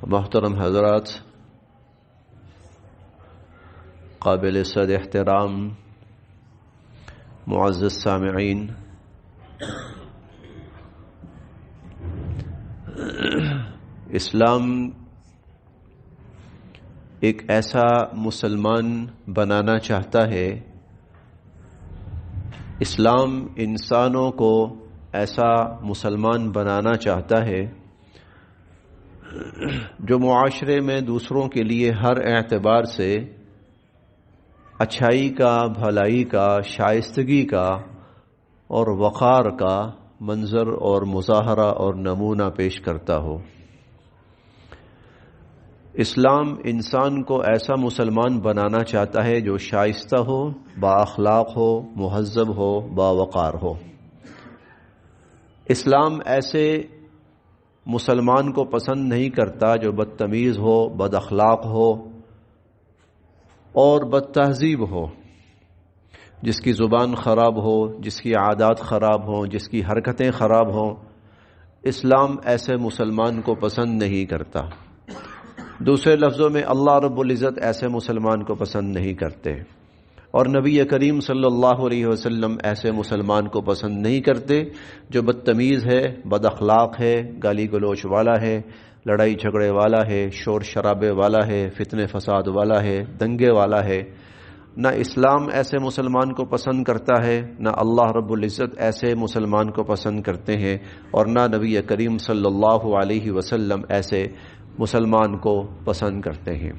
محترم حضرات، قابل صد احترام معزز سامعین، اسلام ایک ایسا مسلمان بنانا چاہتا ہے، اسلام انسانوں کو ایسا مسلمان بنانا چاہتا ہے جو معاشرے میں دوسروں کے لیے ہر اعتبار سے اچھائی کا، بھلائی کا، شائستگی کا اور وقار کا منظر اور مظاہرہ اور نمونہ پیش کرتا ہو۔ اسلام انسان کو ایسا مسلمان بنانا چاہتا ہے جو شائستہ ہو، با اخلاق ہو، مہذب ہو، باوقار ہو۔ اسلام ایسے مسلمان کو پسند نہیں کرتا جو بدتمیز ہو، بد اخلاق ہو اور بد تہذیب ہو، جس کی زبان خراب ہو، جس کی عادات خراب ہوں، جس کی حرکتیں خراب ہوں۔ اسلام ایسے مسلمان کو پسند نہیں کرتا۔ دوسرے لفظوں میں اللہ رب العزت ایسے مسلمان کو پسند نہیں کرتے، اور نبی کریم صلی اللہ علیہ وسلم ایسے مسلمان کو پسند نہیں کرتے جو بدتمیز ہے، بد اخلاق ہے، گالی گلوچ والا ہے، لڑائی جھگڑے والا ہے، شور شرابے والا ہے، فتنے فساد والا ہے، دنگے والا ہے۔ نہ اسلام ایسے مسلمان کو پسند کرتا ہے، نہ اللہ رب العزت ایسے مسلمان کو پسند کرتے ہیں، اور نہ نبی کریم صلی اللہ علیہ وسلم ایسے مسلمان کو پسند کرتے ہیں۔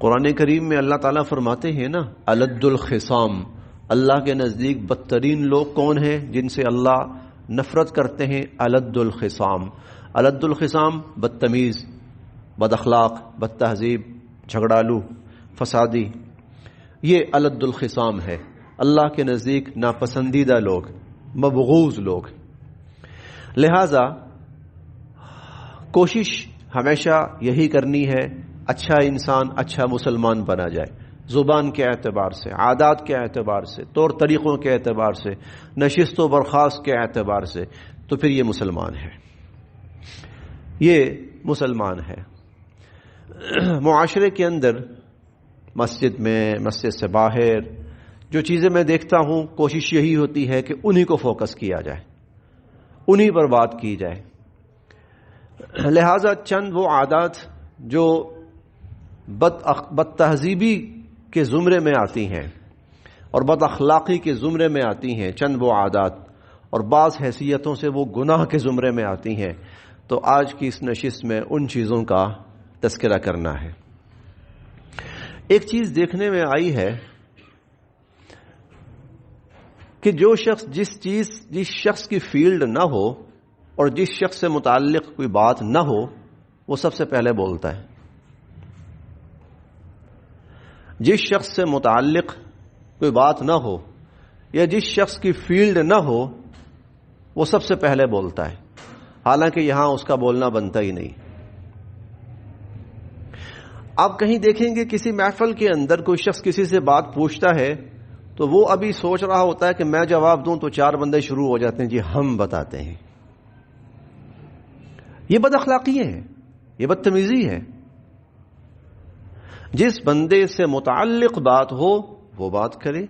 قرآن کریم میں اللہ تعالیٰ فرماتے ہیں نا، الد الخصام، اللہ کے نزدیک بدترین لوگ کون ہیں جن سے اللہ نفرت کرتے ہیں؟ الد الخصام۔ الد الخصام بدتمیز، بد اخلاق، بد تہذیب، جھگڑالو، فسادی، یہ الد الخصام ہے، اللہ کے نزدیک ناپسندیدہ لوگ، مبغوض لوگ۔ لہذا کوشش ہمیشہ یہی کرنی ہے اچھا انسان، اچھا مسلمان بنا جائے، زبان کے اعتبار سے، عادات کے اعتبار سے، طور طریقوں کے اعتبار سے، نشست و برخاست کے اعتبار سے، تو پھر یہ مسلمان ہے، یہ مسلمان ہے۔ معاشرے کے اندر، مسجد میں، مسجد سے باہر جو چیزیں میں دیکھتا ہوں، کوشش یہی ہوتی ہے کہ انہی کو فوکس کیا جائے، انہی پر بات کی جائے۔ لہذا چند وہ عادات جو بد تہذیبی کے زمرے میں آتی ہیں اور بد اخلاقی کے زمرے میں آتی ہیں، چند وہ عادات، اور بعض حیثیتوں سے وہ گناہ کے زمرے میں آتی ہیں، تو آج کی اس نشست میں ان چیزوں کا تذکرہ کرنا ہے۔ ایک چیز دیکھنے میں آئی ہے کہ جو شخص جس شخص کی فیلڈ نہ ہو اور جس شخص سے متعلق کوئی بات نہ ہو، وہ سب سے پہلے بولتا ہے۔ جس شخص سے متعلق کوئی بات نہ ہو یا جس شخص کی فیلڈ نہ ہو، وہ سب سے پہلے بولتا ہے، حالانکہ یہاں اس کا بولنا بنتا ہی نہیں۔ آپ کہیں دیکھیں گے کسی محفل کے اندر کوئی شخص کسی سے بات پوچھتا ہے تو وہ ابھی سوچ رہا ہوتا ہے کہ میں جواب دوں، تو چار بندے شروع ہو جاتے ہیں، جی ہم بتاتے ہیں۔ یہ بد اخلاقی ہے، یہ بدتمیزی ہے۔ جس بندے سے متعلق بات ہو وہ بات کرے،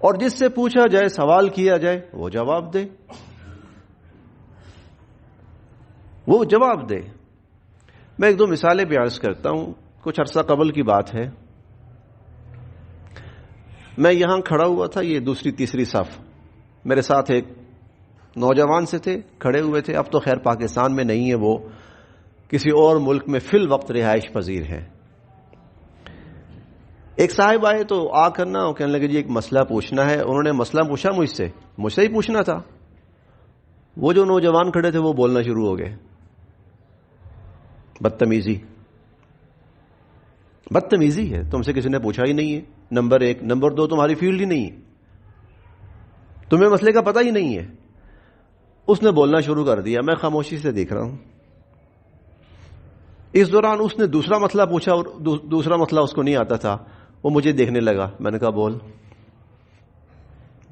اور جس سے پوچھا جائے، سوال کیا جائے، وہ جواب دے، وہ جواب دے۔ میں ایک دو مثالیں بھی عرض کرتا ہوں۔ کچھ عرصہ قبل کی بات ہے، میں یہاں کھڑا ہوا تھا، یہ دوسری تیسری صف، میرے ساتھ ایک نوجوان سے تھے، کھڑے ہوئے تھے۔ اب تو خیر پاکستان میں نہیں ہے، وہ کسی اور ملک میں فی الوقت رہائش پذیر ہے۔ ایک صاحب آئے تو آ کر نا کہنے لگے جی ایک مسئلہ پوچھنا ہے۔ انہوں نے مسئلہ پوچھا مجھ سے ہی پوچھنا تھا۔ وہ جو نوجوان کھڑے تھے وہ بولنا شروع ہو گئے، بدتمیزی ہے، تم سے کسی نے پوچھا ہی نہیں ہے، نمبر ایک۔ نمبر دو، تمہاری فیلڈ ہی نہیں ہے، تمہیں مسئلے کا پتہ ہی نہیں ہے۔ اس نے بولنا شروع کر دیا، میں خاموشی سے دیکھ رہا ہوں۔ اس دوران اس نے دوسرا مسئلہ پوچھا، اور دوسرا مسئلہ اس کو نہیں آتا تھا، وہ مجھے دیکھنے لگا۔ میں نے کہا بول۔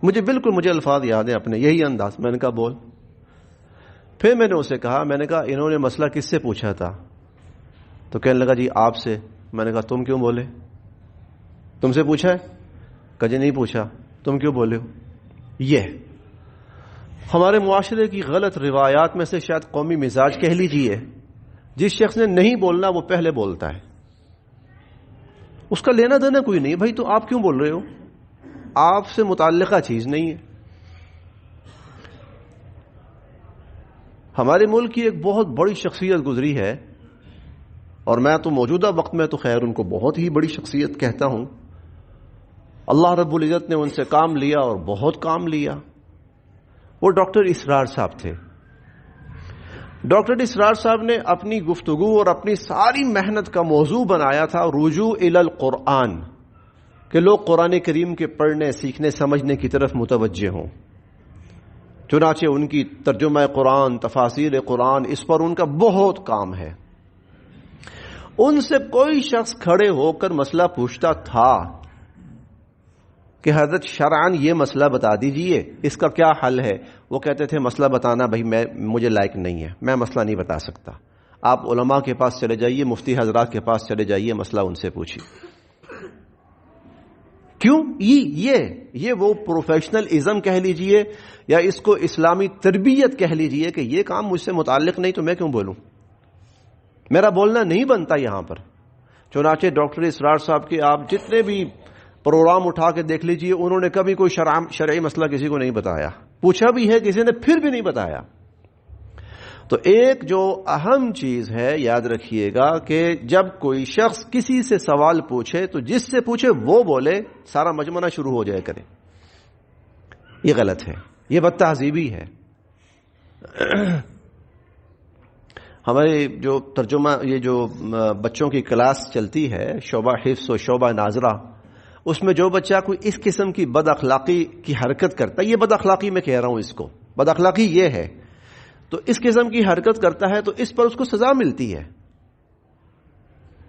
مجھے الفاظ یاد ہیں اپنے، یہی انداز۔ میں نے کہا بول۔ پھر میں نے اسے کہا، میں نے کہا انہوں نے مسئلہ کس سے پوچھا تھا؟ تو کہنے لگا جی آپ سے۔ میں نے کہا تم کیوں بولے؟ تم سے پوچھا ہے؟ کہا جی نہیں پوچھا، تم کیوں بولے ہو؟ یہ ہمارے معاشرے کی غلط روایات میں سے شاید قومی مزاج کہہ لیجیے۔ جس شخص نے نہیں بولنا وہ پہلے بولتا ہے، اس کا لینا دینا کوئی نہیں۔ بھائی تو آپ کیوں بول رہے ہو؟ آپ سے متعلقہ چیز نہیں ہے۔ ہمارے ملک کی ایک بہت بڑی شخصیت گزری ہے، اور میں تو موجودہ وقت میں تو خیر ان کو بہت ہی بڑی شخصیت کہتا ہوں۔ اللہ رب العزت نے ان سے کام لیا اور بہت کام لیا۔ وہ ڈاکٹر اسرار صاحب تھے۔ ڈاکٹر اسرار صاحب نے اپنی گفتگو اور اپنی ساری محنت کا موضوع بنایا تھا رجوع الی القرآن، کہ لوگ قرآن کریم کے پڑھنے، سیکھنے، سمجھنے کی طرف متوجہ ہوں۔ چنانچہ ان کی ترجمہ قرآن، تفاسیر قرآن، اس پر ان کا بہت کام ہے۔ ان سے کوئی شخص کھڑے ہو کر مسئلہ پوچھتا تھا کہ حضرت شرعاً یہ مسئلہ بتا دیجئے، اس کا کیا حل ہے؟ وہ کہتے تھے مسئلہ بتانا بھائی مجھے لائق نہیں ہے، میں مسئلہ نہیں بتا سکتا۔ آپ علماء کے پاس چلے جائیے، مفتی حضرات کے پاس چلے جائیے، مسئلہ ان سے پوچھیے۔ کیوں؟ یہ وہ پروفیشنل ازم کہہ لیجئے یا اس کو اسلامی تربیت کہہ لیجئے کہ یہ کام مجھ سے متعلق نہیں تو میں کیوں بولوں؟ میرا بولنا نہیں بنتا یہاں پر۔ چنانچہ ڈاکٹر اسرار صاحب کے آپ جتنے بھی پروگرام اٹھا کے دیکھ لیجئے، انہوں نے کبھی کوئی شرعی مسئلہ کسی کو نہیں بتایا، پوچھا بھی ہے کسی نے پھر بھی نہیں بتایا۔ تو ایک جو اہم چیز ہے یاد رکھیے گا کہ جب کوئی شخص کسی سے سوال پوچھے تو جس سے پوچھے وہ بولے، سارا مجمع شروع ہو جائے کرے۔ یہ غلط ہے، یہ بد تہذیبی ہے۔ ہمارے جو ترجمہ، یہ جو بچوں کی کلاس چلتی ہے شعبہ حفظ و شعبہ ناظرہ، اس میں جو بچہ کوئی اس قسم کی بد اخلاقی کی حرکت کرتا ہے، یہ بد اخلاقی میں کہہ رہا ہوں، اس کو بد اخلاقی یہ ہے، تو اس قسم کی حرکت کرتا ہے تو اس پر اس کو سزا ملتی ہے۔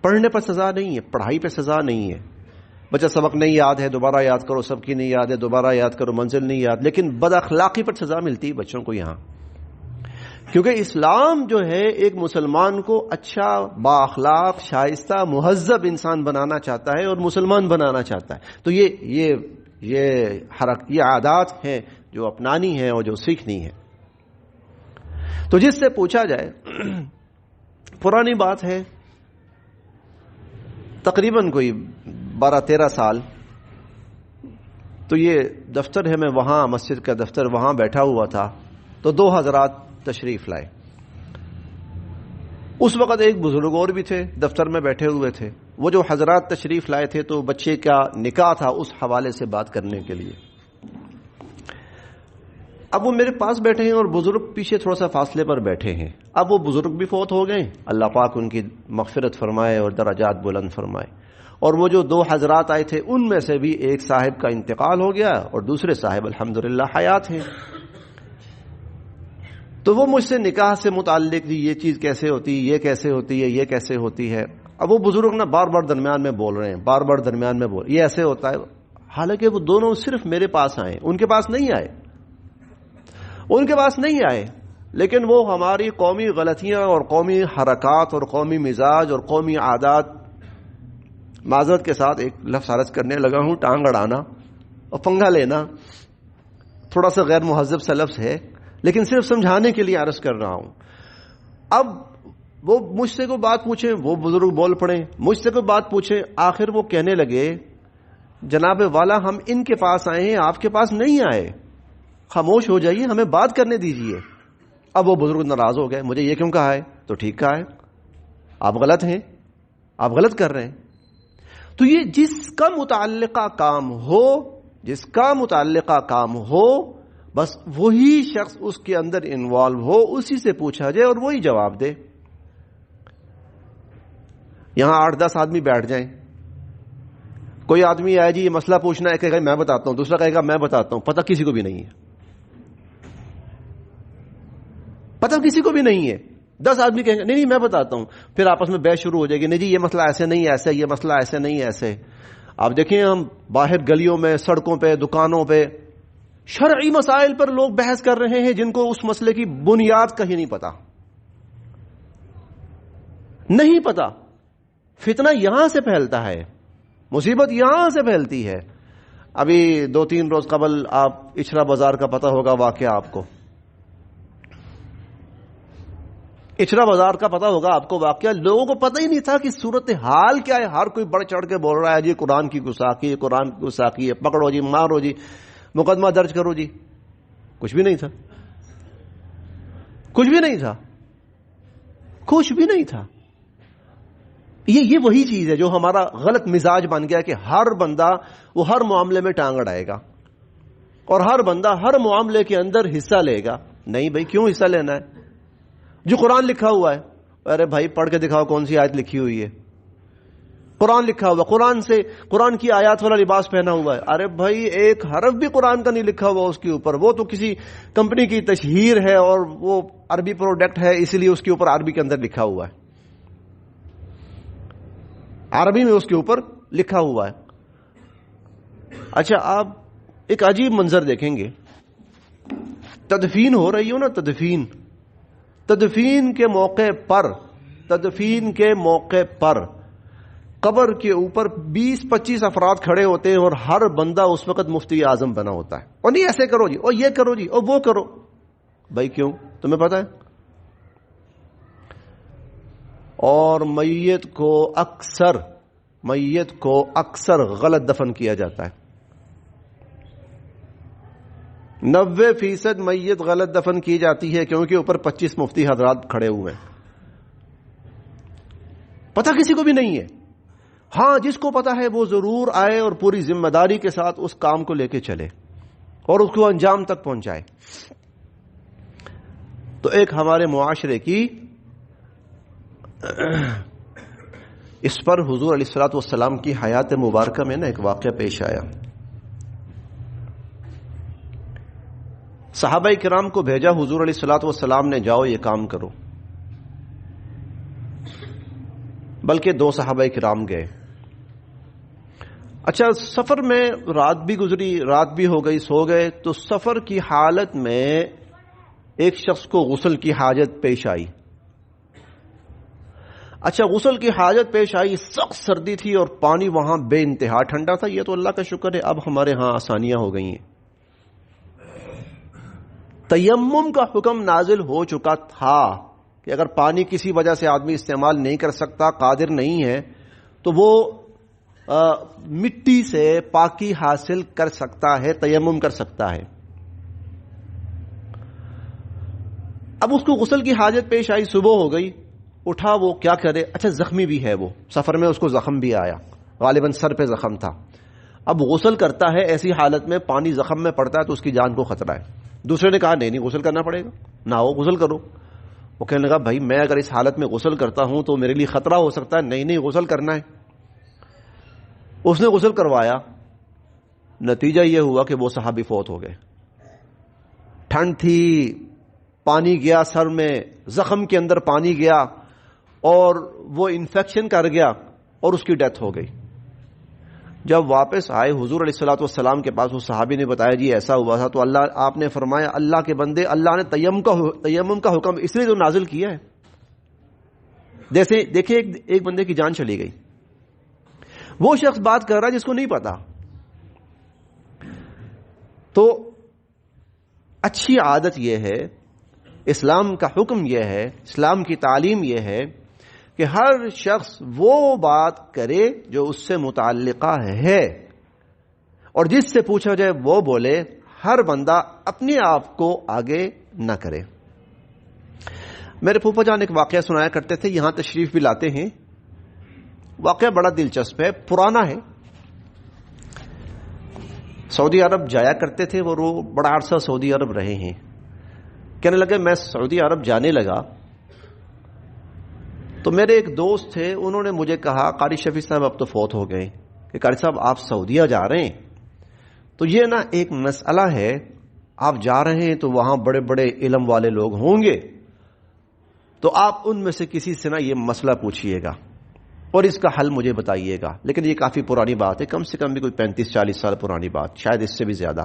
پڑھنے پر سزا نہیں ہے، پڑھائی پہ سزا نہیں ہے۔ بچہ سبق نہیں یاد ہے دوبارہ یاد کرو، سب کی نہیں یاد ہے دوبارہ یاد کرو، منزل نہیں یاد، لیکن بد اخلاقی پر سزا ملتی ہے بچوں کو یہاں۔ کیونکہ اسلام جو ہے ایک مسلمان کو اچھا، با اخلاق، شائستہ، مہذب انسان بنانا چاہتا ہے اور مسلمان بنانا چاہتا ہے۔ تو یہ عادات ہیں جو اپنانی ہیں اور جو سیکھنی ہے۔ تو جس سے پوچھا جائے، پرانی بات ہے، تقریباً کوئی 12-13 سال، تو یہ دفتر ہے، میں وہاں مسجد کا دفتر وہاں بیٹھا ہوا تھا، تو 2 حضرات تشریف لائے۔ اس وقت ایک بزرگ اور بھی تھے، دفتر میں بیٹھے ہوئے تھے۔ وہ جو حضرات تشریف لائے تھے تو بچے کا نکاح تھا، اس حوالے سے بات کرنے کے لیے۔ اب وہ میرے پاس بیٹھے ہیں اور بزرگ پیچھے تھوڑا سا فاصلے پر بیٹھے ہیں۔ اب وہ بزرگ بھی فوت ہو گئے، اللہ پاک ان کی مغفرت فرمائے اور درجات بلند فرمائے۔ اور وہ جو 2 حضرات آئے تھے ان میں سے بھی ایک صاحب کا انتقال ہو گیا اور دوسرے صاحب الحمدللہ حیات ہیں۔ تو وہ مجھ سے نکاح سے متعلق جی یہ چیز کیسے ہوتی ہے، یہ کیسے ہوتی ہے، یہ کیسے ہوتی ہے۔ اب وہ بزرگ نا بار بار درمیان میں بول رہے ہیں، بار بار درمیان میں بول، یہ ایسے ہوتا ہے۔ حالانکہ وہ دونوں صرف میرے پاس آئے، ان کے پاس نہیں آئے، ان کے پاس نہیں آئے، لیکن وہ ہماری قومی غلطیاں اور قومی حرکات اور قومی مزاج اور قومی عادات، معذرت کے ساتھ ایک لفظ عرض کرنے لگا ہوں، ٹانگ اڑانا اور پنگا لینا، تھوڑا سا غیر مہذب سا لفظ ہے، لیکن صرف سمجھانے کے لیے عرض کر رہا ہوں۔ اب وہ مجھ سے کوئی بات پوچھیں، وہ بزرگ بول پڑے، مجھ سے کوئی بات پوچھیں، آخر وہ کہنے لگے جناب والا ہم ان کے پاس آئے ہیں، آپ کے پاس نہیں آئے، خاموش ہو جائیے، ہمیں بات کرنے دیجیے۔ اب وہ بزرگ ناراض ہو گئے، مجھے یہ کیوں کہا ہے؟ تو ٹھیک کہا ہے، آپ غلط ہیں، آپ غلط کر رہے ہیں۔ تو یہ جس کا متعلقہ کام ہو، جس کا متعلقہ کام ہو، بس وہی شخص اس کے اندر انوالو ہو، اسی سے پوچھا جائے اور وہی جواب دے۔ یہاں 8-10 آدمی بیٹھ جائیں، کوئی آدمی آئے جی یہ مسئلہ پوچھنا ہے، کہے گا میں بتاتا ہوں، دوسرا کہے گا میں بتاتا ہوں، پتہ کسی کو بھی نہیں ہے، پتہ کسی کو بھی نہیں ہے۔ 10 آدمی کہیں گے نہیں میں بتاتا ہوں، پھر آپس میں بحث شروع ہو جائے گی، نہیں جی یہ مسئلہ ایسے نہیں ایسے، یہ مسئلہ ایسے نہیں ایسے۔ آپ دیکھیں ہم باہر گلیوں میں، سڑکوں پہ، دکانوں پہ شرعی مسائل پر لوگ بحث کر رہے ہیں جن کو اس مسئلے کی بنیاد کہیں نہیں پتا، نہیں پتا. فتنہ یہاں سے پھیلتا ہے، مصیبت یہاں سے پھیلتی ہے. ابھی 2-3 روز قبل آپ اچھرا بازار کا پتہ ہوگا واقعہ، آپ کو اچھرا بازار کا پتہ ہوگا آپ کو واقعہ. لوگوں کو پتہ ہی نہیں تھا کہ صورتحال کیا ہے. ہر کوئی بڑھ چڑھ کے بول رہا ہے جی قرآن کی گستاخی ہے، قرآن کی گستاخی ہے، پکڑو جی، مارو جی، مقدمہ درج کرو جی. کچھ بھی نہیں تھا، کچھ بھی نہیں تھا، کچھ بھی نہیں تھا. یہ وہی چیز ہے جو ہمارا غلط مزاج بن گیا کہ ہر بندہ وہ ہر معاملے میں ٹانگ اڑائے گا اور ہر بندہ ہر معاملے کے اندر حصہ لے گا. نہیں بھائی، کیوں حصہ لینا ہے؟ جو قرآن لکھا ہوا ہے، ارے بھائی پڑھ کے دکھاؤ کون سی آیت لکھی ہوئی ہے. قرآن لکھا ہوا، قرآن کی آیات والا لباس پہنا ہوا ہے. ارے بھائی ایک حرف بھی قرآن کا نہیں لکھا ہوا اس کے اوپر، وہ تو کسی کمپنی کی تشہیر ہے اور وہ عربی پروڈکٹ ہے، اسی لیے اس کے اوپر عربی کے اندر لکھا ہوا ہے، عربی میں اس کے اوپر لکھا ہوا ہے. اچھا آپ ایک عجیب منظر دیکھیں گے، تدفین ہو رہی ہو نا، تدفین کے موقع پر قبر کے اوپر 20-25 افراد کھڑے ہوتے ہیں اور ہر بندہ اس وقت مفتی اعظم بنا ہوتا ہے. اور نہیں ایسے کرو جی، اور یہ کرو جی، اور وہ کرو. بھائی کیوں؟ تمہیں پتا ہے؟ اور میت کو اکثر غلط دفن کیا جاتا ہے. 90% میت غلط دفن کی جاتی ہے کیونکہ اوپر 25 مفتی حضرات کھڑے ہوئے ہیں. پتہ کسی کو بھی نہیں ہے. ہاں جس کو پتا ہے وہ ضرور آئے اور پوری ذمہ داری کے ساتھ اس کام کو لے کے چلے اور اس کو انجام تک پہنچائے. تو ایک ہمارے معاشرے کی اس پر حضور علیہ الصلوۃ والسلام کی حیات مبارکہ میں ایک واقعہ پیش آیا. صحابہ کرام کو بھیجا حضور علیہ الصلوۃ والسلام نے، جاؤ یہ کام کرو. بلکہ 2 صحابہ کرام گئے. اچھا سفر میں رات بھی گزری، رات بھی ہو گئی، سو گئے. تو سفر کی حالت میں ایک شخص کو غسل کی حاجت پیش آئی. اچھا غسل کی حاجت پیش آئی، سخت سردی تھی اور پانی وہاں بے انتہا ٹھنڈا تھا. یہ تو اللہ کا شکر ہے اب ہمارے ہاں آسانیاں ہو گئی ہیں. تیمم کا حکم نازل ہو چکا تھا کہ اگر پانی کسی وجہ سے آدمی استعمال نہیں کر سکتا، قادر نہیں ہے، تو وہ مٹی سے پاکی حاصل کر سکتا ہے، تیمم کر سکتا ہے. اب اس کو غسل کی حاجت پیش آئی، صبح ہو گئی، اٹھا وہ کیا کرے. اچھا زخمی بھی ہے، وہ سفر میں اس کو زخم بھی آیا، غالباً سر پہ زخم تھا. اب غسل کرتا ہے، ایسی حالت میں پانی زخم میں پڑتا ہے تو اس کی جان کو خطرہ ہے. دوسرے نے کہا نہیں غسل کرنا پڑے گا، نہ ہو غسل کرو. وہ کہنے لگا بھائی میں اگر اس حالت میں غسل کرتا ہوں تو میرے لیے خطرہ ہو سکتا ہے. نہیں غسل کرنا ہے. اس نے غسل کروایا، نتیجہ یہ ہوا کہ وہ صحابی فوت ہو گئے. ٹھنڈ تھی، پانی گیا سر میں، زخم کے اندر پانی گیا اور وہ انفیکشن کر گیا اور اس کی ڈیتھ ہو گئی. جب واپس آئے حضور علیہ الصلوۃ والسلام کے پاس، اس صحابی نے بتایا جی ایسا ہوا تھا. تو آپ نے فرمایا اللہ کے بندے، اللہ نے تیمم کا حکم اس لیے تو نازل کیا ہے. دیکھیں ایک بندے کی جان چلی گئی. وہ شخص بات کر رہا ہے جس کو نہیں پتا. تو اچھی عادت یہ ہے، اسلام کا حکم یہ ہے، اسلام کی تعلیم یہ ہے کہ ہر شخص وہ بات کرے جو اس سے متعلقہ ہے اور جس سے پوچھا جائے وہ بولے. ہر بندہ اپنے آپ کو آگے نہ کرے. میرے پھوپھا جان ایک واقعہ سنایا کرتے تھے، یہاں تشریف بھی لاتے ہیں. واقعہ بڑا دلچسپ ہے، پرانا ہے. سعودی عرب جایا کرتے تھے، وہ بڑا عرصہ سعودی عرب رہے ہیں. کہنے لگے میں سعودی عرب جانے لگا تو میرے ایک دوست تھے، انہوں نے مجھے کہا قاری شفیع صاحب اب تو فوت ہو گئے کہ قاری صاحب آپ سعودیہ جا رہے ہیں تو یہ نا ایک مسئلہ ہے، آپ جا رہے ہیں تو وہاں بڑے بڑے علم والے لوگ ہوں گے، تو آپ ان میں سے کسی سے نا یہ مسئلہ پوچھئے گا اور اس کا حل مجھے بتائیے گا. لیکن یہ کافی پرانی بات ہے، کم سے کم بھی کوئی 35-40 سال پرانی بات، شاید اس سے بھی زیادہ.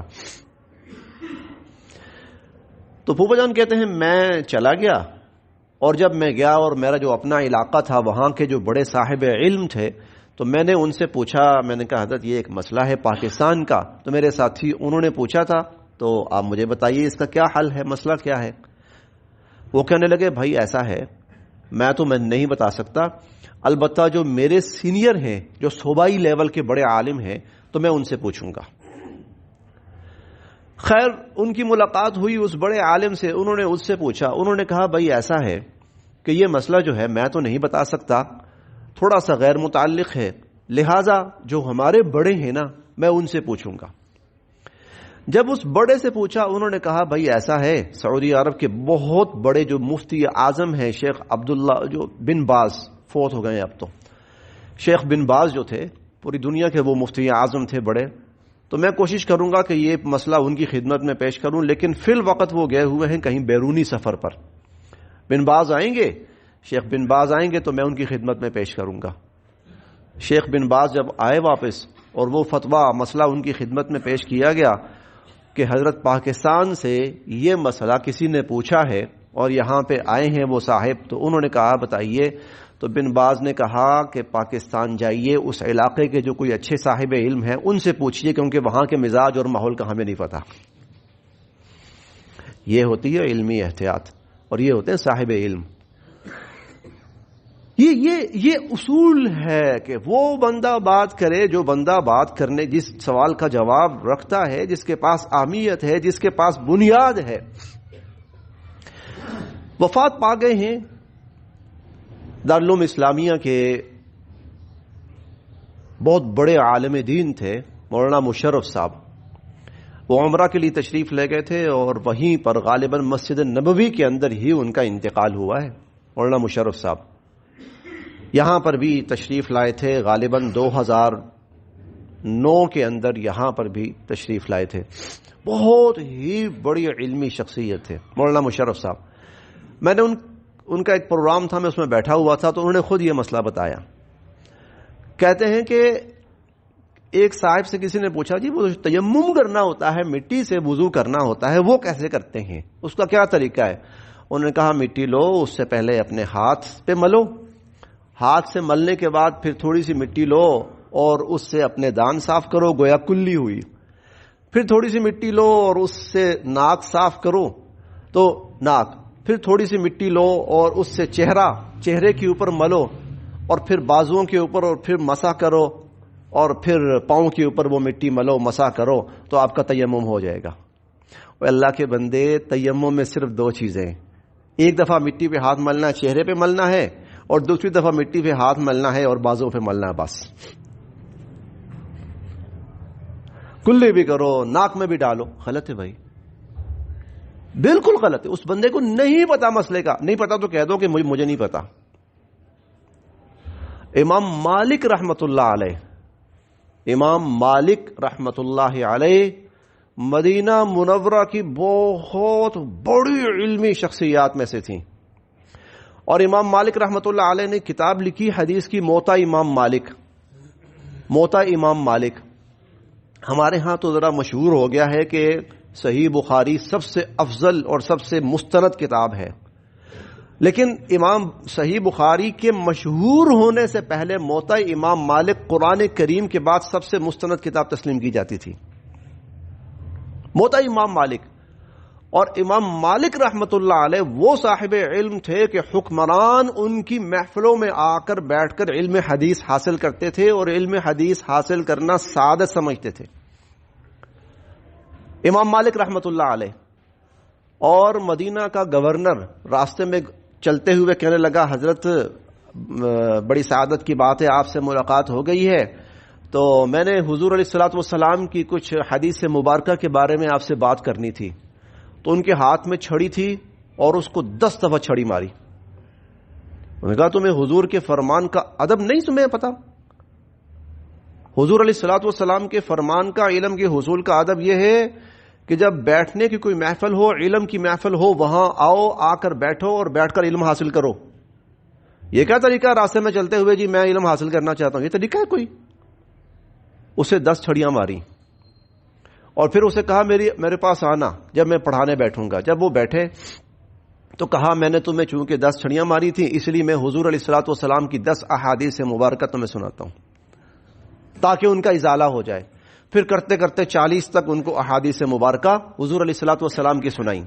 تو پھوپھا جان کہتے ہیں میں چلا گیا، اور جب میں گیا اور میرا جو اپنا علاقہ تھا وہاں کے جو بڑے صاحب علم تھے تو میں نے ان سے پوچھا، میں نے کہا حضرت یہ ایک مسئلہ ہے پاکستان کا، تو میرے ساتھی انہوں نے پوچھا تھا تو آپ مجھے بتائیے اس کا کیا حل ہے، مسئلہ کیا ہے؟ وہ کہنے لگے بھائی ایسا ہے، میں نہیں بتا سکتا، البتہ جو میرے سینئر ہیں جو صوبائی لیول کے بڑے عالم ہیں تو میں ان سے پوچھوں گا۔ خیر ان کی ملاقات ہوئی اس بڑے عالم سے، انہوں نے اس سے پوچھا، انہوں نے کہا بھائی ایسا ہے کہ یہ مسئلہ جو ہے میں تو نہیں بتا سکتا، تھوڑا سا غیر متعلق ہے، لہٰذا جو ہمارے بڑے ہیں نا میں ان سے پوچھوں گا۔ جب اس بڑے سے پوچھا انہوں نے کہا بھائی ایسا ہے، سعودی عرب کے بہت بڑے جو مفتی اعظم ہیں شیخ عبداللہ جو بن باز، فوت ہو گئے اب تو، شیخ بن باز جو تھے پوری دنیا کے وہ مفتی اعظم تھے بڑے، تو میں کوشش کروں گا کہ یہ مسئلہ ان کی خدمت میں پیش کروں، لیکن فی الوقت وہ گئے ہوئے ہیں کہیں بیرونی سفر پر، بن باز آئیں گے، شیخ بن باز آئیں گے تو میں ان کی خدمت میں پیش کروں گا۔ شیخ بن باز جب آئے واپس اور وہ فتویٰ مسئلہ ان کی خدمت میں پیش کیا گیا کہ حضرت پاکستان سے یہ مسئلہ کسی نے پوچھا ہے اور یہاں پہ آئے ہیں وہ صاحب، تو انہوں نے کہا بتائیے، تو بن باز نے کہا کہ پاکستان جائیے، اس علاقے کے جو کوئی اچھے صاحب علم ہیں ان سے پوچھئے، کیونکہ وہاں کے مزاج اور ماحول کا ہمیں نہیں پتہ۔ یہ ہوتی ہے علمی احتیاط اور یہ ہوتے ہیں صاحب علم۔ یہ اصول ہے کہ وہ بندہ بات کرے جو بندہ بات کرنے جس سوال کا جواب رکھتا ہے، جس کے پاس اہمیت ہے، جس کے پاس بنیاد ہے۔ وفات پا گئے ہیں دارالعلوم اسلامیہ کے بہت بڑے عالم دین تھے مولانا مشرف صاحب، وہ عمرہ کے لیے تشریف لے گئے تھے اور وہیں پر غالباً مسجد نبوی کے اندر ہی ان کا انتقال ہوا ہے۔ مولانا مشرف صاحب یہاں پر بھی تشریف لائے تھے، غالباً 2009 کے اندر یہاں پر بھی تشریف لائے تھے، بہت ہی بڑی علمی شخصیت تھے مولانا مشرف صاحب۔ میں نے ان کا ایک پروگرام تھا، میں اس میں بیٹھا ہوا تھا تو انہوں نے خود یہ مسئلہ بتایا، کہتے ہیں کہ ایک صاحب سے کسی نے پوچھا جی وہ تیمم کرنا ہوتا ہے، مٹی سے وضو کرنا ہوتا ہے، وہ کیسے کرتے ہیں، اس کا کیا طریقہ ہے؟ انہوں نے کہا مٹی لو، اس سے پہلے اپنے ہاتھ پہ ملو، ہاتھ سے ملنے کے بعد پھر تھوڑی سی مٹی لو اور اس سے اپنے دان صاف کرو، گویا کلی ہوئی، پھر تھوڑی سی مٹی لو اور اس سے ناک صاف کرو تو ناک، پھر تھوڑی سی مٹی لو اور اس سے چہرے کے اوپر ملو، اور پھر بازوؤں کے اوپر، اور پھر مسح کرو، اور پھر پاؤں کے اوپر وہ مٹی ملو، مسح کرو، تو آپ کا تیمم ہو جائے گا۔ اور اللہ کے بندے، تیمم میں صرف 2 چیزیں ہیں، ایک دفعہ مٹی پہ ہاتھ ملنا ہے، چہرے پہ ملنا ہے، اور دوسری دفعہ مٹی پہ ہاتھ ملنا ہے اور بازو پہ ملنا ہے، بس۔ کلے بھی کرو، ناک میں بھی ڈالو، غلط ہے بھائی، بالکل غلط ہے۔ اس بندے کو نہیں پتا مسئلے کا، نہیں پتا تو کہہ دو کہ مجھے نہیں پتا۔ امام مالک رحمت اللہ علیہ مدینہ منورہ کی بہت بڑی علمی شخصیات میں سے تھیں، اور امام مالک رحمت اللہ علیہ نے کتاب لکھی حدیث کی، موطا امام مالک۔ ہمارے ہاں تو ذرا مشہور ہو گیا ہے کہ صحیح بخاری سب سے افضل اور سب سے مستند کتاب ہے، لیکن امام صحیح بخاری کے مشہور ہونے سے پہلے موطا امام مالک قرآن کریم کے بعد سب سے مستند کتاب تسلیم کی جاتی تھی، موطا امام مالک۔ اور امام مالک رحمت اللہ علیہ وہ صاحب علم تھے کہ حکمران ان کی محفلوں میں آ کر بیٹھ کر علم حدیث حاصل کرتے تھے، اور علم حدیث حاصل کرنا سعادت سمجھتے تھے امام مالک رحمت اللہ علیہ۔ اور مدینہ کا گورنر راستے میں چلتے ہوئے کہنے لگا حضرت بڑی سعادت کی بات ہے، آپ سے ملاقات ہو گئی ہے، تو میں نے حضور علیہ الصلوۃ والسلام کی کچھ حدیث مبارکہ کے بارے میں آپ سے بات کرنی تھی۔ تو ان کے ہاتھ میں چھڑی تھی اور اس کو 10 دفعہ چھڑی ماری۔ انہوں نے کہا تمہیں حضور کے فرمان کا ادب نہیں تمہیں پتا؟ حضور علیہ الصلوۃ والسلام کے فرمان کا، علم کے حصول کا ادب یہ ہے کہ جب بیٹھنے کی کوئی محفل ہو، علم کی محفل ہو، وہاں آؤ، آ کر بیٹھو اور بیٹھ کر علم حاصل کرو۔ یہ کیا طریقہ راستے میں چلتے ہوئے جی میں علم حاصل کرنا چاہتا ہوں، یہ طریقہ ہے کوئی؟ اسے 10 چھڑیاں ماری۔ اور پھر اسے کہا میرے پاس آنا جب میں پڑھانے بیٹھوں گا. جب وہ بیٹھے تو کہا میں نے تمہیں چونکہ 10 چھڑیاں ماری تھیں اس لیے میں حضور علیہ الصلوۃ والسلام کی 10 احادیث مبارکہ تمہیں سناتا ہوں تاکہ ان کا ازالہ ہو جائے. پھر کرتے کرتے 40 تک ان کو احادیث مبارکہ حضور علیہ الصلوۃ والسلام کی سنائیں.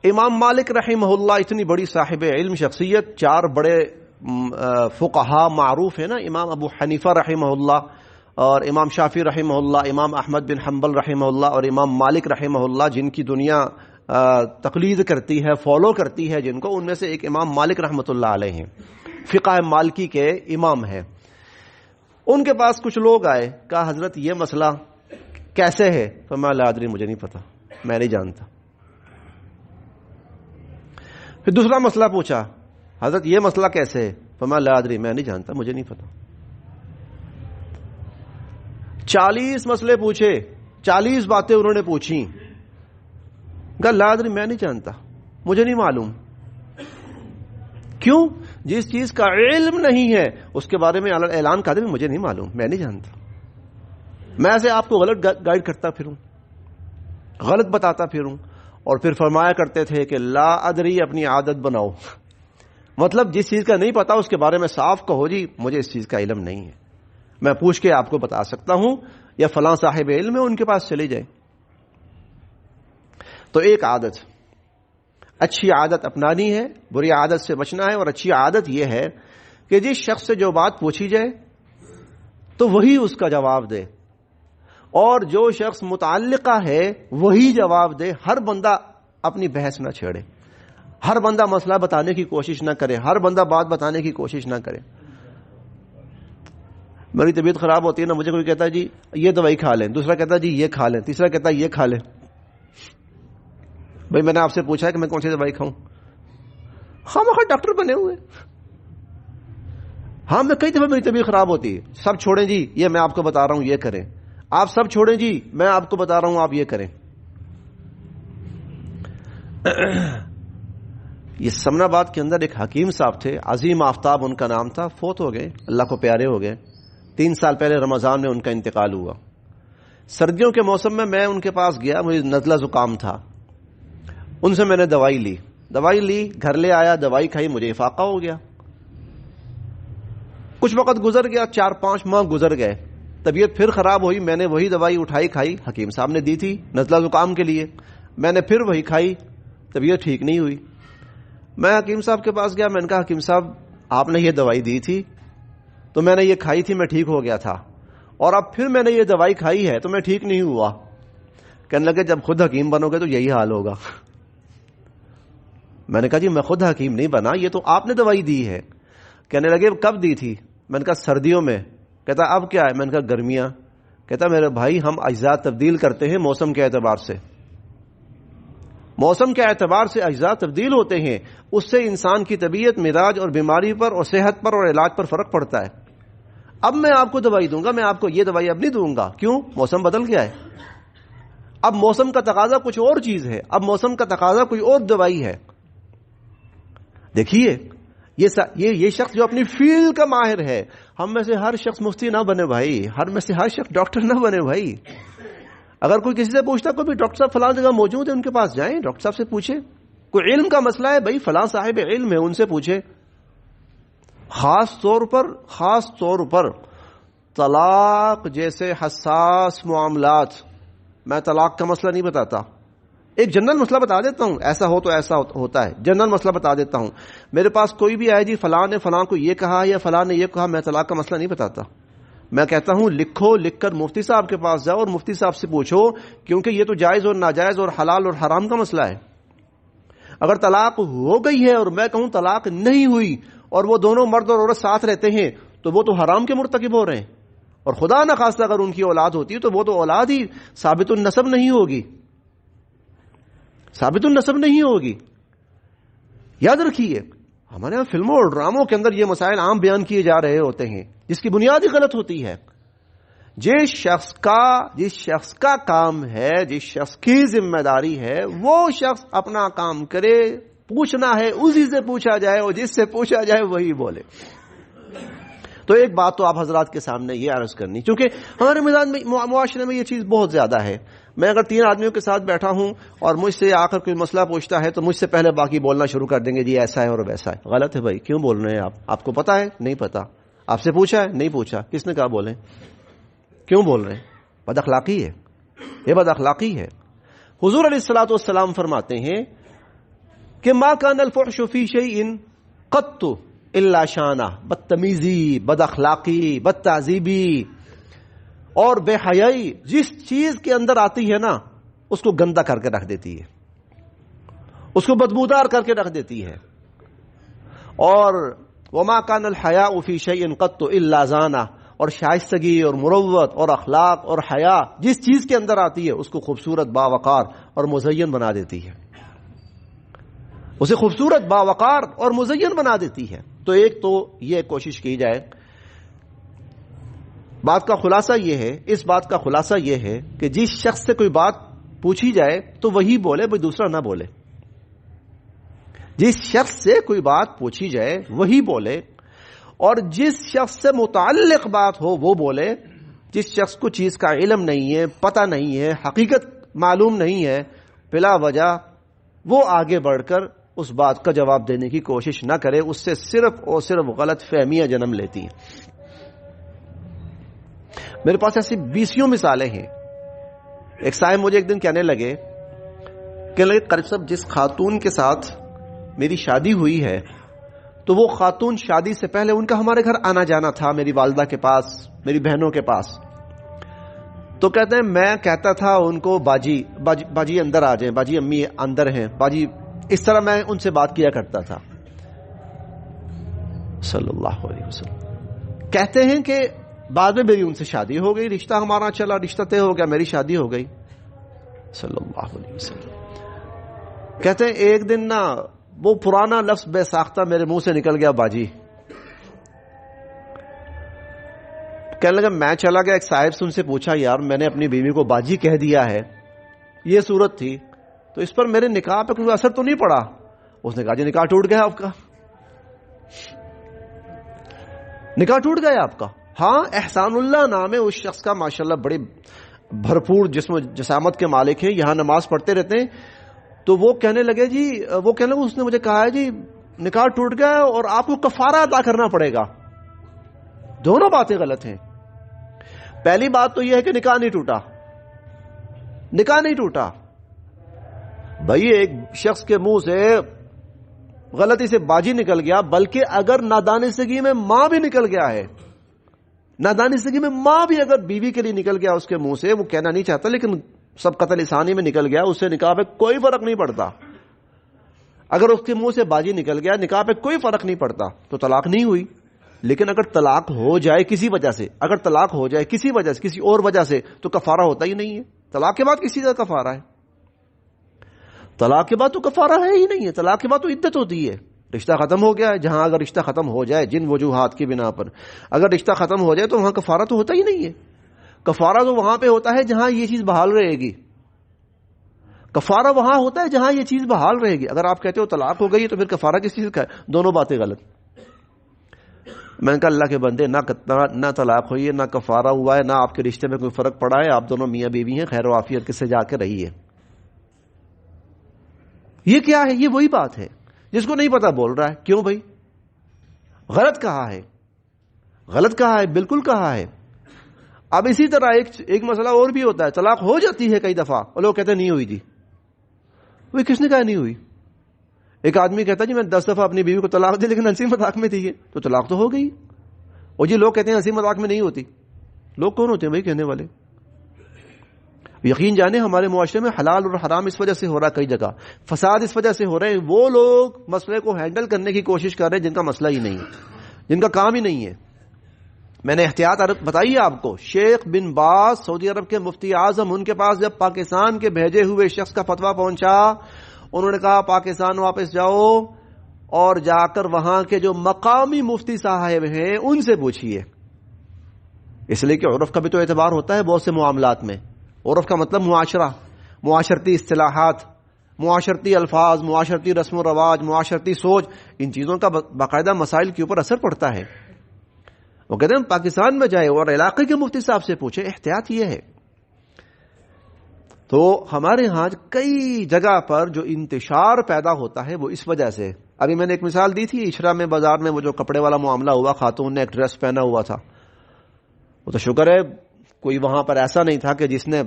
امام مالک رحمہ اللہ اتنی بڑی صاحب علم شخصیت, 4 بڑے فقہا معروف ہیں نا, امام ابو حنیفہ رحمہ اللہ اور امام شافعی رحمہ اللہ, امام احمد بن حنبل رحمہ اللہ اور امام مالک رحمہ اللہ, جن کی دنیا تقلید کرتی ہے, فالو کرتی ہے جن کو, ان میں سے ایک امام مالک رحمۃ اللہ علیہ ہیں, فقہ مالکی کے امام ہیں. ان کے پاس کچھ لوگ آئے, کہا حضرت یہ مسئلہ کیسے ہے؟ فرمایا لا ادری, مجھے نہیں پتا, میں نہیں جانتا. پھر دوسرا مسئلہ پوچھا, حضرت یہ مسئلہ کیسے ہے؟ فرمایا لا ادری, میں نہیں جانتا, مجھے نہیں پتا. 40 مسئلے پوچھے, 40 باتیں انہوں نے پوچھی, کہا لا ادری, میں نہیں جانتا, مجھے نہیں معلوم. کیوں؟ جس چیز کا علم نہیں ہے اس کے بارے میں اعلان کر دے مجھے نہیں معلوم, میں نہیں جانتا. میں ایسے آپ کو غلط گائیڈ کرتا پھروں, غلط بتاتا پھروں. اور پھر فرمایا کرتے تھے کہ لا ادری اپنی عادت بناؤ, مطلب جس چیز کا نہیں پتا اس کے بارے میں صاف کہو جی مجھے اس چیز کا علم نہیں ہے, میں پوچھ کے آپ کو بتا سکتا ہوں, یا فلاں صاحب علم ہے ان کے پاس چلے جائیں. تو ایک عادت, اچھی عادت اپنانی ہے, بری عادت سے بچنا ہے. اور اچھی عادت یہ ہے کہ جس شخص سے جو بات پوچھی جائے تو وہی اس کا جواب دے, اور جو شخص متعلقہ ہے وہی جواب دے. ہر بندہ اپنی بحث نہ چھیڑے, ہر بندہ مسئلہ بتانے کی کوشش نہ کرے, ہر بندہ بات بتانے کی کوشش نہ کرے. میری طبیعت خراب ہوتی ہے نا, مجھے کوئی کہتا ہے جی یہ دوائی کھا لیں, دوسرا کہتا ہے جی یہ کھا لیں, تیسرا کہتا ہے یہ کھا لیں. بھائی میں نے آپ سے پوچھا ہے کہ میں کون سی دوائی کھاؤں؟ خامخواہ ڈاکٹر بنے ہوئے. ہاں میں کئی دفعہ میری طبیعت خراب ہوتی ہے, سب چھوڑیں جی یہ میں آپ کو بتا رہا ہوں یہ کریں, آپ سب چھوڑیں جی میں آپ کو بتا رہا ہوں آپ یہ کریں. یہ سمن آباد کے اندر ایک حکیم صاحب تھے, عظیم آفتاب ان کا نام تھا, فوت ہو گئے, اللہ کو پیارے ہو گئے. 3 سال پہلے رمضان میں ان کا انتقال ہوا. سردیوں کے موسم میں ان کے پاس گیا, مجھے نزلہ زکام تھا, ان سے میں نے دوائی لی, گھر لے آیا, دوائی کھائی, مجھے افاقہ ہو گیا. کچھ وقت گزر گیا, 4-5 ماہ گزر گئے, طبیعت پھر خراب ہوئی, میں نے وہی دوائی اٹھائی کھائی, حکیم صاحب نے دی تھی نزلہ زکام کے لیے, میں نے پھر وہی کھائی, طبیعت ٹھیک نہیں ہوئی. میں حکیم صاحب کے پاس گیا, میں نے کہا حکیم صاحب آپ نے یہ دوائی دی تھی تو میں نے یہ کھائی تھی, میں ٹھیک ہو گیا تھا, اور اب پھر میں نے یہ دوائی کھائی ہے تو میں ٹھیک نہیں ہوا. کہنے لگے جب خود حکیم بنو گے تو یہی حال ہوگا. میں نے کہا جی میں خود حکیم نہیں بنا, یہ تو آپ نے دوائی دی ہے. کہنے لگے کب دی تھی؟ میں نے کہا سردیوں میں. کہتا اب کیا ہے؟ میں نے کہا گرمیاں. کہتا میرے بھائی ہم اجزاء تبدیل کرتے ہیں موسم کے اعتبار سے, موسم کے اعتبار سے اجزاء تبدیل ہوتے ہیں, اس سے انسان کی طبیعت, مزاج اور بیماری پر اور صحت پر اور علاج پر فرق پڑتا ہے. اب میں آپ کو دوائی دوں گا, میں آپ کو یہ دوائی اب نہیں دوں گا. کیوں؟ موسم بدل گیا ہے, اب موسم کا تقاضا کچھ اور چیز ہے, اب موسم کا تقاضا کوئی اور دوائی ہے. دیکھیے یہ شخص جو اپنی فیلڈ کا ماہر ہے, ہم میں سے ہر شخص مفتی نہ بنے بھائی, ہر میں سے ہر شخص ڈاکٹر نہ بنے بھائی. اگر کوئی کسی سے پوچھتا کوئی بھی ڈاکٹر صاحب فلاں جگہ موجود ہے ان کے پاس جائیں, ڈاکٹر صاحب سے پوچھیں. کوئی علم کا مسئلہ ہے بھائی فلاں صاحب علم ہے ان سے پوچھیں. خاص طور پر طلاق جیسے حساس معاملات, میں طلاق کا مسئلہ نہیں بتاتا, ایک جنرل مسئلہ بتا دیتا ہوں, ایسا ہو تو ایسا ہوتا ہے, جنرل مسئلہ بتا دیتا ہوں. میرے پاس کوئی بھی آئے جی فلاں نے فلاں کو یہ کہا یا فلاں نے یہ کہا, میں طلاق کا مسئلہ نہیں بتاتا. میں کہتا ہوں لکھ کر مفتی صاحب کے پاس جاؤ اور مفتی صاحب سے پوچھو, کیونکہ یہ تو جائز اور ناجائز اور حلال اور حرام کا مسئلہ ہے. اگر طلاق ہو گئی ہے اور میں کہوں طلاق نہیں ہوئی اور وہ دونوں مرد اور عورت ساتھ رہتے ہیں تو وہ تو حرام کے مرتکب ہو رہے ہیں, اور خدا نخواستہ اگر ان کی اولاد ہوتی ہے تو وہ تو اولاد ہی ثابت النسب نہیں ہوگی, ثابت النسب نہیں ہوگی. یاد رکھیے ہمارے یہاں فلموں اور ڈراموں کے اندر یہ مسائل عام بیان کیے جا رہے ہوتے ہیں جس کی بنیاد ہی غلط ہوتی ہے. جس شخص کا کام ہے, جس شخص کی ذمہ داری ہے, وہ شخص اپنا کام کرے. پوچھنا ہے اسی سے پوچھا جائے اور جس سے پوچھا جائے وہی بولے. تو ایک بات تو آپ حضرات کے سامنے یہ عرض کرنی, چونکہ ہمارے معاشرے میں یہ چیز بہت زیادہ ہے. میں اگر 3 آدمیوں کے ساتھ بیٹھا ہوں اور مجھ سے آ کر کوئی مسئلہ پوچھتا ہے تو مجھ سے پہلے باقی بولنا شروع کر دیں گے جی ایسا ہے اور ویسا ہے. غلط ہے بھائی. کیوں بول رہے ہیں آپ کو پتا ہے؟ نہیں پتا. آپ سے پوچھا ہے؟ نہیں پوچھا. کس نے کہا بولیں؟ کیوں بول رہے ہیں؟ بد اخلاقی ہے. یہ بد اخلاقی ہے. حضور علیہ الصلوۃ والسلام فرماتے ہیں کہ ما کان الفحش فی شیء قط الا شانہ. بدتمیزی، بد اخلاقی، بد تہذیبی اور بے حیائی جس چیز کے اندر آتی ہے نا اس کو گندا کر کے رکھ دیتی ہے، اس کو بدبودار کر کے رکھ دیتی ہے. اور وما کان الحیاء فی شیء قط الا زانہ، اور شائستگی اور مروت اور اخلاق اور حیا جس چیز کے اندر آتی ہے اس کو خوبصورت، باوقار اور مزین بنا دیتی ہے. اسے خوبصورت، باوقار اور مزین بنا دیتی ہے. تو ایک تو یہ کوشش کی جائے. بات کا خلاصہ یہ ہے، اس بات کا خلاصہ یہ ہے کہ جس شخص سے کوئی بات پوچھی جائے تو وہی بولے، بھائی دوسرا نہ بولے. جس شخص سے کوئی بات پوچھی جائے وہی بولے، اور جس شخص سے متعلق بات ہو وہ بولے. جس شخص کو چیز کا علم نہیں ہے، پتہ نہیں ہے، حقیقت معلوم نہیں ہے، بلا وجہ وہ آگے بڑھ کر اس بات کا جواب دینے کی کوشش نہ کرے. اس سے صرف اور صرف غلط فہمیاں جنم لیتی ہیں. میرے پاس ایسی 20 مثالیں ہیں. ایک صاحب مجھے ایک دن کہنے لگے قریب صاحب جس خاتون کے ساتھ میری شادی ہوئی ہے تو وہ خاتون شادی سے پہلے ان کا ہمارے گھر آنا جانا تھا، میری والدہ کے پاس، میری بہنوں کے پاس. تو کہتے ہیں میں کہتا تھا ان کو باجی باجی اندر آ جائیں، باجی امی اندر ہیں، باجی، اس طرح میں ان سے بات کیا کرتا تھا. صلی اللہ علیہ وسلم کہتے ہیں کہ بعد میں میری ان سے شادی ہو گئی، رشتہ ہمارا چلا، رشتہ طے ہو گیا، میری شادی ہو گئی. صلی اللہ علیہ وسلم کہتے ہیں ایک دن نا وہ پرانا لفظ بے ساختہ میرے منہ سے نکل گیا، باجی. کہنے لگا میں چلا گیا ایک صاحب سے، ان سے پوچھا یار میں نے اپنی بیوی کو باجی کہہ دیا ہے، یہ صورت تھی، تو اس پر میرے نکاح پہ کوئی اثر تو نہیں پڑا؟ اس نے کہا جی نکاح ٹوٹ گیا آپ کا. نکاح ٹوٹ گیا آپ کا. ہاں احسان اللہ نام ہے اس شخص کا، ماشاءاللہ بڑے بھرپور جسم و جسامت کے مالک ہیں، یہاں نماز پڑھتے رہتے ہیں. تو وہ کہنے لگے اس نے مجھے کہا ہے جی نکاح ٹوٹ گیا اور آپ کو کفارہ ادا کرنا پڑے گا. دونوں باتیں غلط ہیں. پہلی بات تو یہ ہے کہ نکاح نہیں ٹوٹا، نکاح نہیں ٹوٹا. بھائی ایک شخص کے منہ سے غلطی سے باجی نکل گیا، بلکہ اگر نادانستگی میں ماں بھی نکل گیا ہے، نادانستگی میں ماں بھی اگر بیوی کے لیے نکل گیا اس کے منہ سے، وہ کہنا نہیں چاہتا لیکن سب قتل لسانی میں نکل گیا، اس سے نکاح پہ کوئی فرق نہیں پڑتا. اگر اس کے منہ سے باجی نکل گیا نکاح پہ کوئی فرق نہیں پڑتا، تو طلاق نہیں ہوئی. لیکن اگر طلاق ہو جائے کسی وجہ سے، اگر طلاق ہو جائے کسی وجہ سے، کسی اور وجہ سے، تو کفارہ ہوتا ہی نہیں ہے. طلاق کے بعد کسی کا کفارہ ہے؟ طلاق کے بعد تو کفارہ ہے ہی نہیں ہے. طلاق کے بعد تو عدت ہوتی ہے. رشتہ ختم ہو گیا ہے، جہاں اگر رشتہ ختم ہو جائے جن وجوہات کی بنا پر اگر رشتہ ختم ہو جائے تو وہاں کفارہ تو ہوتا ہی نہیں ہے. کفارہ تو وہاں پہ ہوتا ہے جہاں یہ چیز بحال رہے گی. کفارہ وہاں ہوتا ہے جہاں یہ چیز بحال رہے گی. اگر آپ کہتے ہو طلاق ہو گئی تو پھر کفارہ کس چیز کا ہے؟ دونوں باتیں غلط. میں نے کہا اللہ کے بندے، نہ طلاق ہوئی ہے، نہ کفارہ ہوا ہے، نہ آپ کے رشتے میں کوئی فرق پڑا ہے، آپ دونوں میاں بیوی ہیں، خیر و عافیت کے سے جا کے رہی ہے. یہ کیا ہے؟ یہ وہی بات ہے جس کو نہیں پتا بول رہا ہے. کیوں بھائی؟ غلط کہا ہے، غلط کہا ہے، بالکل کہا ہے. اب اسی طرح ایک مسئلہ اور بھی ہوتا ہے. طلاق ہو جاتی ہے کئی دفعہ اور لوگ کہتے ہیں نہیں ہوئی جی. وہ کس نے کہا نہیں ہوئی؟ ایک آدمی کہتا ہے جی میں 10 دفعہ اپنی بیوی کو طلاق دی لیکن ہنسی مذاق میں تھی، تو طلاق تو ہو گئی. اور جی لوگ کہتے ہیں ہنسی مذاق میں نہیں ہوتی. لوگ کون ہوتے ہیں بھائی کہنے والے؟ یقین جانے ہمارے معاشرے میں حلال اور حرام اس وجہ سے ہو رہا ہے، کئی جگہ فساد اس وجہ سے ہو رہے ہیں. وہ لوگ مسئلے کو ہینڈل کرنے کی کوشش کر رہے ہیں جن کا مسئلہ ہی نہیں ہے، جن کا کام ہی نہیں ہے. میں نے احتیاط بتائی آپ کو. شیخ بن باز سعودی عرب کے مفتی اعظم، ان کے پاس جب پاکستان کے بھیجے ہوئے شخص کا فتویٰ پہنچا، انہوں نے کہا پاکستان واپس جاؤ اور جا کر وہاں کے جو مقامی مفتی صاحب ہیں ان سے پوچھیے. اس لیے کہ عرف کا بھی تو اعتبار ہوتا ہے بہت سے معاملات میں. عرف کا مطلب معاشرہ، معاشرتی اصطلاحات، معاشرتی الفاظ، معاشرتی رسم و رواج، معاشرتی سوچ، ان چیزوں کا باقاعدہ مسائل کے اوپر اثر پڑتا ہے. وہ کہتے ہیں پاکستان میں جائے اور علاقے کے مفتی صاحب سے پوچھے. احتیاط یہ ہے. تو ہمارے ہاں کئی جگہ پر جو انتشار پیدا ہوتا ہے وہ اس وجہ سے. ابھی میں نے ایک مثال دی تھی اشرا میں بازار میں وہ جو کپڑے والا معاملہ ہوا, خاتون نے ایک ڈریس پہنا ہوا تھا, وہ تو شکر ہے کوئی وہاں پر ایسا نہیں تھا کہ جس نے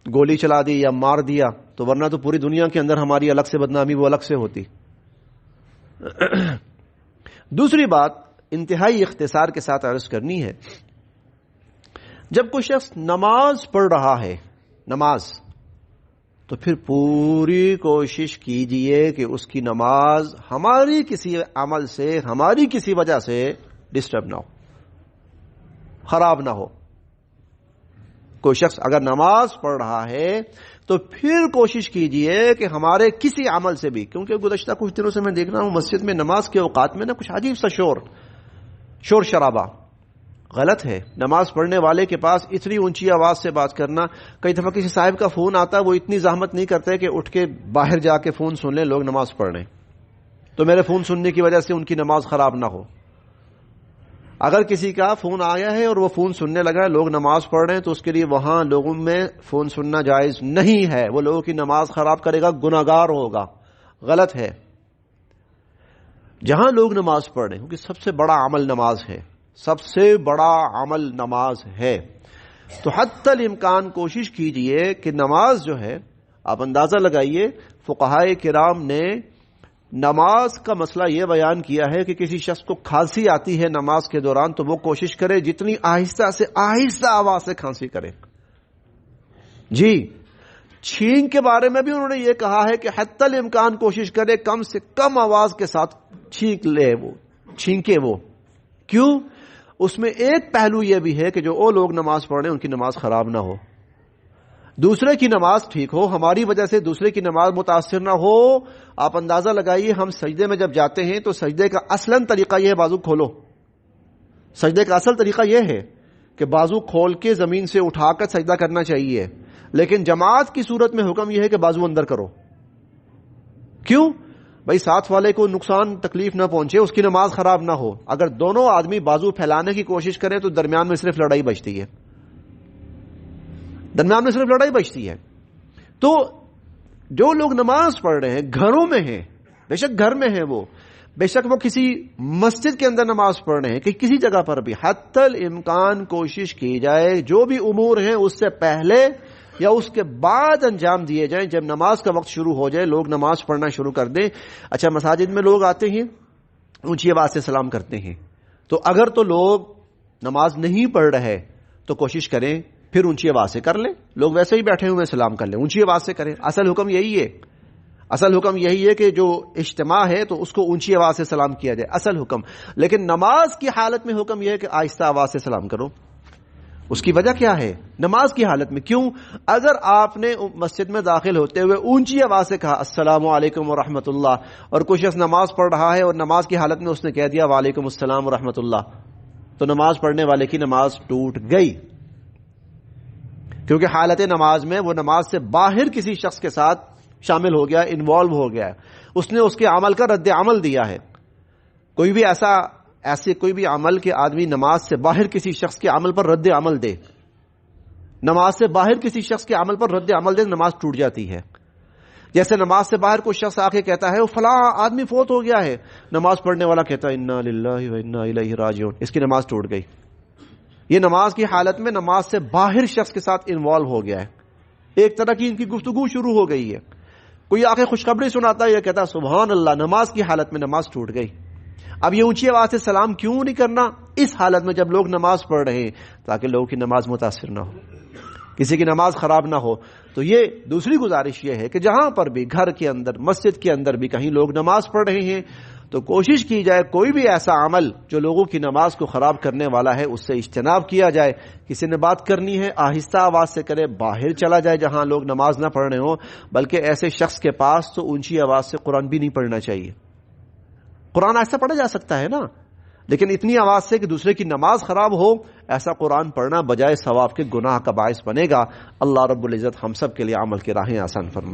گولی چلا دی یا مار دیا, تو ورنہ تو پوری دنیا کے اندر ہماری الگ سے بدنامی وہ الگ سے ہوتی. دوسری بات انتہائی اختصار کے ساتھ عرض کرنی ہے, جب کوئی شخص نماز پڑھ رہا ہے نماز, تو پھر پوری کوشش کیجئے کہ اس کی نماز ہماری کسی عمل سے, ہماری کسی وجہ سے ڈسٹرب نہ ہو, خراب نہ ہو. کوئی شخص اگر نماز پڑھ رہا ہے تو پھر کوشش کیجئے کہ ہمارے کسی عمل سے بھی, کیونکہ گزشتہ کچھ دنوں سے میں دیکھ رہا ہوں مسجد میں نماز کے اوقات میں نا کچھ عجیب سا شور شرابہ غلط ہے. نماز پڑھنے والے کے پاس اتنی اونچی آواز سے بات کرنا, کئی دفعہ کسی صاحب کا فون آتا ہے, وہ اتنی زحمت نہیں کرتے کہ اٹھ کے باہر جا کے فون سن لیں, لوگ نماز پڑھ رہے ہیں تو میرے فون سننے کی وجہ سے ان کی نماز خراب نہ ہو. اگر کسی کا فون آیا ہے اور وہ فون سننے لگا ہے, لوگ نماز پڑھ رہے ہیں, تو اس کے لیے وہاں لوگوں میں فون سننا جائز نہیں ہے. وہ لوگوں کی نماز خراب کرے گا, گناہگار ہوگا, غلط ہے. جہاں لوگ نماز پڑھ رہے ہیں, کیونکہ سب سے بڑا عمل نماز ہے, سب سے بڑا عمل نماز ہے, تو حتی الامکان کوشش کیجئے کہ نماز جو ہے, آپ اندازہ لگائیے فقہائے کرام نے نماز کا مسئلہ یہ بیان کیا ہے کہ کسی شخص کو کھانسی آتی ہے نماز کے دوران, تو وہ کوشش کرے جتنی آہستہ سے آہستہ آواز سے کھانسی کرے. جی, چھینک کے بارے میں بھی انہوں نے یہ کہا ہے کہ حتی الامکان کوشش کرے کم سے کم آواز کے ساتھ چھینکے وہ. کیوں؟ اس میں ایک پہلو یہ بھی ہے کہ جو لوگ نماز پڑھ رہے ہیں ان کی نماز خراب نہ ہو, دوسرے کی نماز ٹھیک ہو, ہماری وجہ سے دوسرے کی نماز متاثر نہ ہو. آپ اندازہ لگائیے, ہم سجدے میں جب جاتے ہیں تو سجدے کا اصلاً طریقہ یہ ہے بازو کھولو. سجدے کا اصل طریقہ یہ ہے کہ بازو کھول کے زمین سے اٹھا کر سجدہ کرنا چاہیے, لیکن جماعت کی صورت میں حکم یہ ہے کہ بازو اندر کرو. کیوں؟ بھائی ساتھ والے کو نقصان تکلیف نہ پہنچے, اس کی نماز خراب نہ ہو. اگر دونوں آدمی بازو پھیلانے کی کوشش کریں تو درمیان میں صرف لڑائی بچتی ہے, درمیان میں صرف لڑائی بچتی ہے. تو جو لوگ نماز پڑھ رہے ہیں گھروں میں ہیں, بے شک گھر میں ہیں وہ, بے شک وہ کسی مسجد کے اندر نماز پڑھ رہے ہیں کہ کسی جگہ پر بھی, حتی الامکان کوشش کی جائے جو بھی امور ہیں اس سے پہلے یا اس کے بعد انجام دیے جائیں. جب نماز کا وقت شروع ہو جائے لوگ نماز پڑھنا شروع کر دیں. اچھا, مساجد میں لوگ آتے ہیں اونچی آواز سے سلام کرتے ہیں, تو اگر تو لوگ نماز نہیں پڑھ رہے تو کوشش کریں پھر اونچی آواز سے کر لیں. لوگ ویسے ہی بیٹھے ہوئے سلام کر لیں, اونچی آواز سے کریں. اصل حکم یہی ہے, اصل حکم یہی ہے کہ جو اجتماع ہے تو اس کو اونچی آواز سے سلام کیا جائے, اصل حکم. لیکن نماز کی حالت میں حکم یہ ہے کہ آہستہ آواز سے سلام کرو. اس کی وجہ کیا ہے؟ نماز کی حالت میں. کیوں؟ اگر آپ نے مسجد میں داخل ہوتے ہوئے اونچی آواز سے کہا السلام علیکم ورحمۃ اللہ, اور کوئی شخص نماز پڑھ رہا ہے اور نماز کی حالت میں اس نے کہہ دیا وعلیکم السلام ورحمۃ اللہ, تو نماز پڑھنے والے کی نماز ٹوٹ گئی. کیونکہ حالت نماز میں وہ نماز سے باہر کسی شخص کے ساتھ شامل ہو گیا, انوالو ہو گیا, اس نے اس کے عمل کا رد عمل دیا ہے. کوئی بھی ایسے کوئی بھی عمل کے آدمی نماز سے باہر کسی شخص کے عمل پر رد عمل دے, نماز سے باہر کسی شخص کے عمل پر رد عمل دے, نماز ٹوٹ جاتی ہے. جیسے نماز سے باہر کوئی شخص آ کے کہتا ہے وہ فلاں آدمی فوت ہو گیا ہے, نماز پڑھنے والا کہتا ہے انا للہ و انا الیہ راجعون, اس کی نماز ٹوٹ گئی. یہ نماز کی حالت میں نماز سے باہر شخص کے ساتھ انوالو ہو گیا ہے, ایک طرح کی ان کی گفتگو شروع ہو گئی ہے. کوئی آ کے خوشخبری سناتا ہے, یہ کہتا ہے سبحان اللہ, نماز کی حالت میں نماز ٹوٹ گئی. اب یہ اونچی آواز سے سلام کیوں نہیں کرنا؟ اس حالت میں جب لوگ نماز پڑھ رہے ہیں تاکہ لوگوں کی نماز متاثر نہ ہو, کسی کی نماز خراب نہ ہو. تو یہ دوسری گزارش یہ ہے کہ جہاں پر بھی گھر کے اندر, مسجد کے اندر بھی کہیں لوگ نماز پڑھ رہے ہیں تو کوشش کی جائے کوئی بھی ایسا عمل جو لوگوں کی نماز کو خراب کرنے والا ہے اس سے اجتناب کیا جائے. کسی نے بات کرنی ہے آہستہ آواز سے کرے, باہر چلا جائے جہاں لوگ نماز نہ پڑھ رہے ہوں. بلکہ ایسے شخص کے پاس تو اونچی آواز سے قرآن بھی نہیں پڑھنا چاہیے. قرآن ایسا پڑھا جا سکتا ہے نا, لیکن اتنی آواز سے کہ دوسرے کی نماز خراب ہو, ایسا قرآن پڑھنا بجائے ثواب کے گناہ کا باعث بنے گا. اللہ رب العزت ہم سب کے لیے عمل کی راہیں آسان فرمائے.